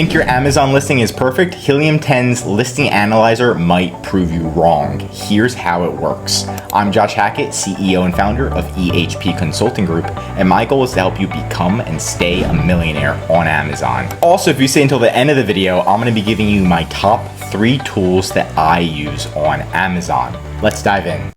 Think your Amazon listing is perfect? Helium 10's listing analyzer might prove you wrong. Here's how it works. I'm Josh Hackett, CEO and founder of EHP Consulting Group, and my goal is to help you become and stay a millionaire on Amazon. Also, if you stay until the end of the video, I'm going to be giving you my top 3 tools that I use on Amazon. Let's dive in.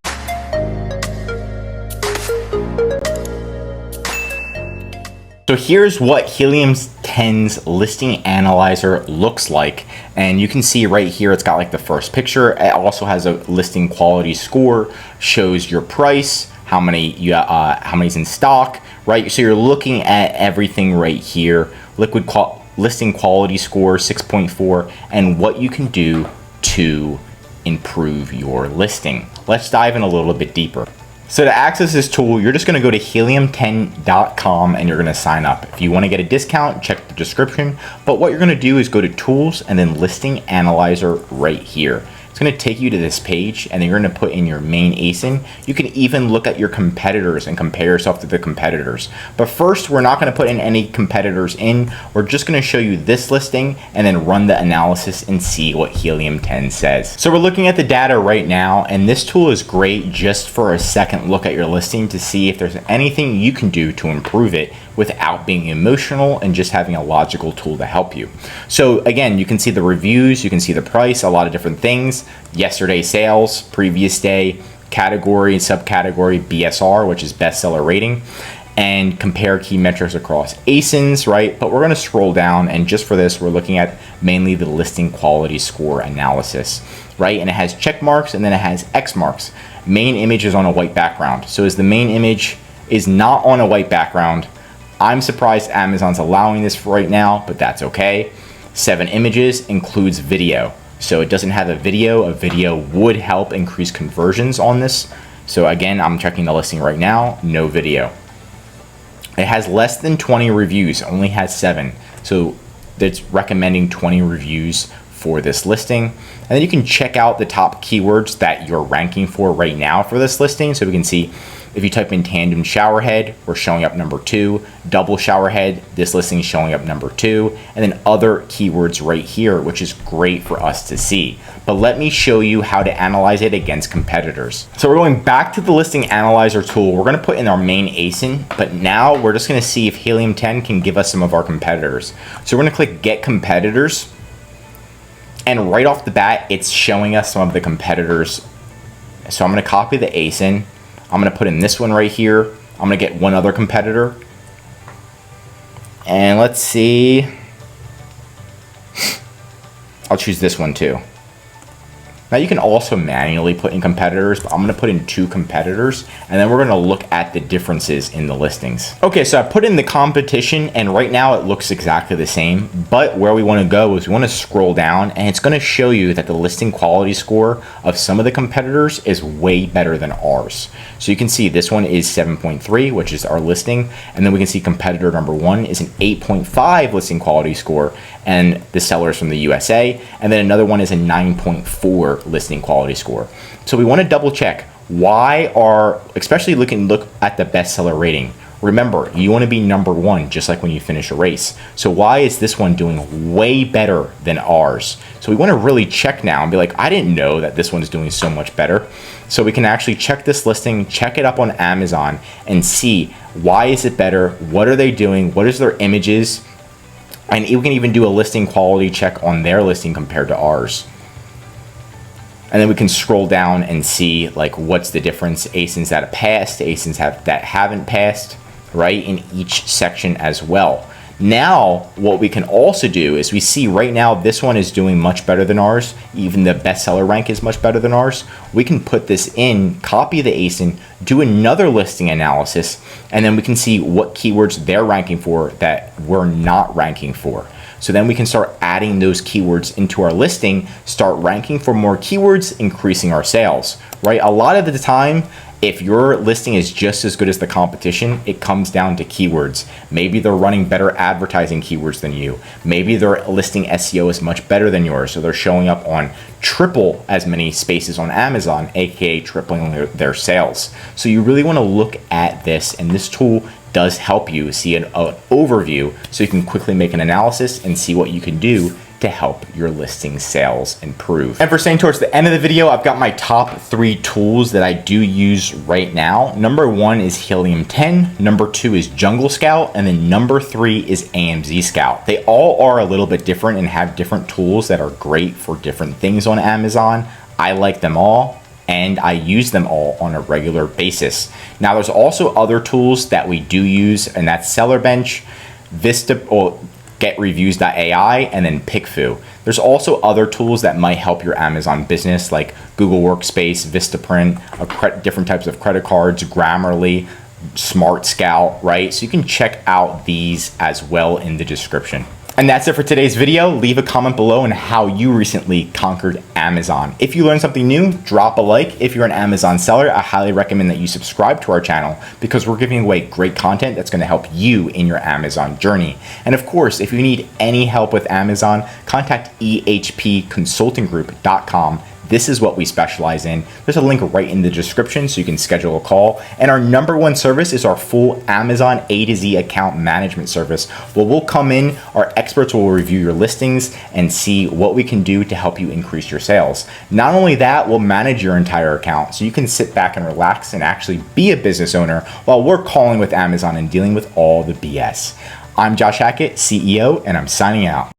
So here's what Helium 10's listing analyzer looks like, and you can see right here it's got like the first picture. It also has a listing quality score, shows your price, how many's in stock, right? So you're looking at everything right here. Listing quality score 6.4, and what you can do to improve your listing. Let's dive in a little bit deeper. So to access this tool, you're just going to go to helium10.com and you're going to sign up. If you want to get a discount, check the description. But what you're going to do is go to Tools and then Listing Analyzer right here. It's going to take you to this page, and then you're going to put in your main ASIN. You can even look at your competitors and compare yourself to the competitors. But first, we're not going to put in any competitors in. We're just going to show you this listing and then run the analysis and see what Helium 10 says. So we're looking at the data right now, and this tool is great just for a second look at your listing to see if there's anything you can do to improve it without being emotional and just having a logical tool to help you. So again, you can see the reviews, you can see the price, a lot of different things, yesterday's sales, previous day, category, subcategory, BSR, which is bestseller rating, and compare key metrics across ASINs, right? But we're gonna scroll down, and just for this, we're looking at mainly the listing quality score analysis, right? And it has check marks and then it has X marks. Main image is on a white background. So as the main image is not on a white background, I'm surprised Amazon's allowing this right now, but that's okay. 7 images includes video. So it doesn't have a video. A video would help increase conversions on this. So again, I'm checking the listing right now, no video. It has less than 20 reviews, only has 7. So it's recommending 20 reviews for this listing. And then you can check out the top keywords that you're ranking for right now for this listing. So we can see if you type in tandem shower head, we're showing up number 2. Double shower head, this listing is showing up number 2. And then other keywords right here, which is great for us to see. But let me show you how to analyze it against competitors. So we're going back to the listing analyzer tool. We're gonna put in our main ASIN, but now we're just gonna see if Helium 10 can give us some of our competitors. So we're gonna click Get Competitors. And right off the bat, it's showing us some of the competitors. So I'm gonna copy the ASIN. I'm gonna put in this one right here. I'm gonna get one other competitor. And let's see. I'll choose this one too. Now you can also manually put in competitors, but I'm gonna put in 2 competitors, and then we're gonna look at the differences in the listings. Okay, so I put in the competition, and right now it looks exactly the same, but where we wanna go is we wanna scroll down, and it's gonna show you that the listing quality score of some of the competitors is way better than ours. So you can see this one is 7.3, which is our listing, and then we can see competitor number 1 is an 8.5 listing quality score, and the seller is from the USA, and then another one is a 9.4 listing quality score. So we want to double check why especially look at the bestseller rating. Remember, you want to be number 1, just like when you finish a race. So why is this one doing way better than ours? So we want to really check now and be like, I didn't know that this one's doing so much better. So we can actually check this listing, check it up on Amazon, and see why is it better? What are they doing? What is their images? And we can even do a listing quality check on their listing compared to ours. And then we can scroll down and see like what's the difference, ASINs that have passed, ASINs that haven't passed, right, in each section as well. Now, what we can also do is we see right now this one is doing much better than ours. Even the bestseller rank is much better than ours. We can put this in, copy the ASIN, do another listing analysis, and then we can see what keywords they're ranking for that we're not ranking for. So then we can start adding those keywords into our listing, start ranking for more keywords, increasing our sales, right? A lot of the time, if your listing is just as good as the competition, it comes down to keywords. Maybe they're running better advertising keywords than you. Maybe their listing SEO is much better than yours, so they're showing up on triple as many spaces on Amazon, aka tripling their sales. So you really want to look at this, and this tool does help you see an overview so you can quickly make an analysis and see what you can do to help your listing sales improve. And for staying towards the end of the video, I've got my top 3 tools that I do use right now. Number 1 is Helium 10, number 2 is JungleScout, and then number 3 is Amz Scout. They all are a little bit different and have different tools that are great for different things on Amazon. I like them all, and I use them all on a regular basis. Now, there's also other tools that we do use, and that's Seller Bench, Vista, or GetReviews.ai, and then PickFu. There's also other tools that might help your Amazon business, like Google Workspace, Vistaprint, different types of credit cards, Grammarly, Smart Scout, right? So you can check out these as well in the description. And that's it for today's video. Leave a comment below on how you recently conquered Amazon. If you learned something new, drop a like. If you're an Amazon seller, I highly recommend that you subscribe to our channel because we're giving away great content that's going to help you in your Amazon journey. And of course, if you need any help with Amazon, contact ehpconsultinggroup.com. This is what we specialize in. There's a link right in the description so you can schedule a call. And our number 1 service is our full Amazon A to Z account management service, where we'll come in, our experts will review your listings and see what we can do to help you increase your sales. Not only that, we'll manage your entire account so you can sit back and relax and actually be a business owner while we're calling with Amazon and dealing with all the BS. I'm Josh Hackett, CEO, and I'm signing out.